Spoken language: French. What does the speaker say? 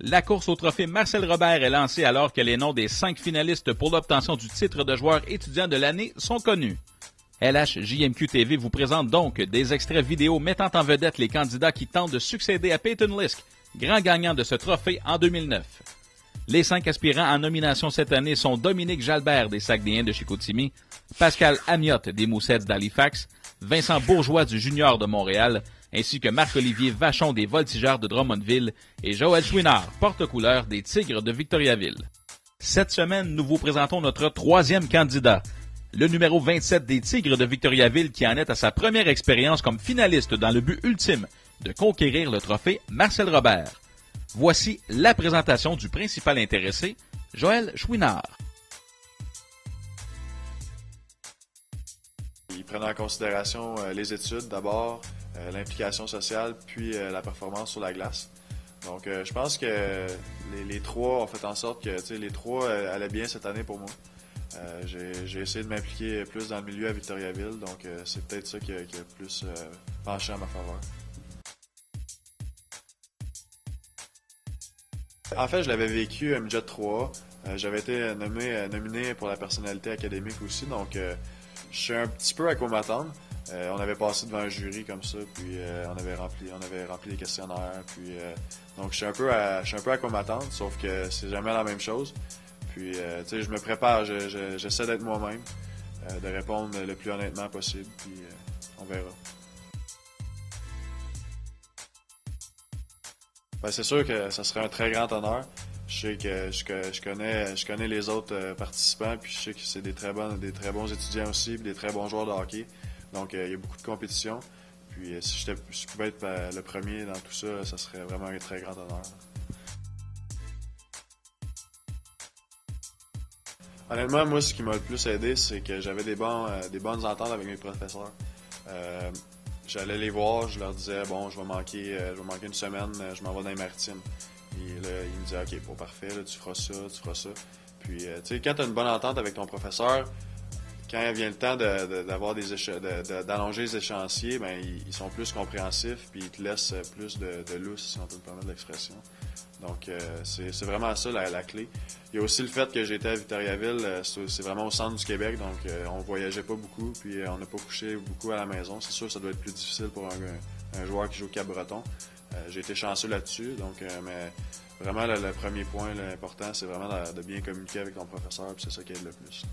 La course au trophée Marcel Robert est lancée alors que les noms des 5 finalistes pour l'obtention du titre de joueur étudiant de l'année sont connus. LHJMQ TV vous présente donc des extraits vidéo mettant en vedette les candidats qui tentent de succéder à Peyton Lisk, grand gagnant de ce trophée en 2009. Les 5 aspirants en nomination cette année sont Dominique Jalbert des Saguenayens de Chicoutimi, Pascal Amiotte des Moussets d'Halifax, Vincent Bourgeois du Junior de Montréal, ainsi que Marc-Olivier Vachon des Voltigeurs de Drummondville et Joël Chouinard, porte-couleur des Tigres de Victoriaville. Cette semaine, nous vous présentons notre 3e candidat, le numéro 27 des Tigres de Victoriaville qui en est à sa première expérience comme finaliste dans le but ultime de conquérir le trophée Marcel Robert. Voici la présentation du principal intéressé, Joël Chouinard. Ils prennent en considération les études d'abord, l'implication sociale, puis la performance sur la glace. Donc je pense que les trois ont fait en sorte que les trois allaient bien cette année pour moi. J'ai essayé de m'impliquer plus dans le milieu à Victoriaville, donc c'est peut-être ça qui a plus penché en ma faveur. En fait, je l'avais vécu à Midget 3. J'avais été nominé pour la personnalité académique aussi, donc je suis un petit peu à quoi m'attendre. On avait passé devant un jury comme ça, puis on avait rempli les questionnaires, puis donc je suis un peu à quoi m'attendre, sauf que c'est jamais la même chose. Puis je me prépare, j'essaie d'être moi-même, de répondre le plus honnêtement possible, puis on verra. Ben, c'est sûr que ça serait un très grand honneur. Je sais que je connais les autres participants, puis je sais que c'est des très bons étudiants aussi, puis des très bons joueurs de hockey. Donc il y a beaucoup de compétition. Puis si je pouvais être le premier dans tout ça, ça serait vraiment un très grand honneur. Honnêtement, moi, ce qui m'a le plus aidé, c'est que j'avais des bonnes ententes avec mes professeurs. J'allais les voir, je leur disais, bon, je vais manquer une semaine, je m'en vais dans les Maritimes. Et là, ils me disaient, OK, bon, parfait, là, tu feras ça. Puis, tu sais, quand tu as une bonne entente avec ton professeur, quand vient le temps d'allonger les échéanciers, ben, ils sont plus compréhensifs, puis ils te laissent plus de lousse, si on peut me permettre l'expression. Donc, c'est vraiment ça la clé. Il y a aussi le fait que j'étais à Victoriaville, c'est vraiment au centre du Québec, donc on voyageait pas beaucoup, puis on n'a pas couché beaucoup à la maison. C'est sûr que ça doit être plus difficile pour un joueur qui joue au Cap-Breton. J'ai été chanceux là-dessus, donc mais vraiment le premier point important, c'est vraiment de bien communiquer avec ton professeur, puis c'est ça qui aide le plus.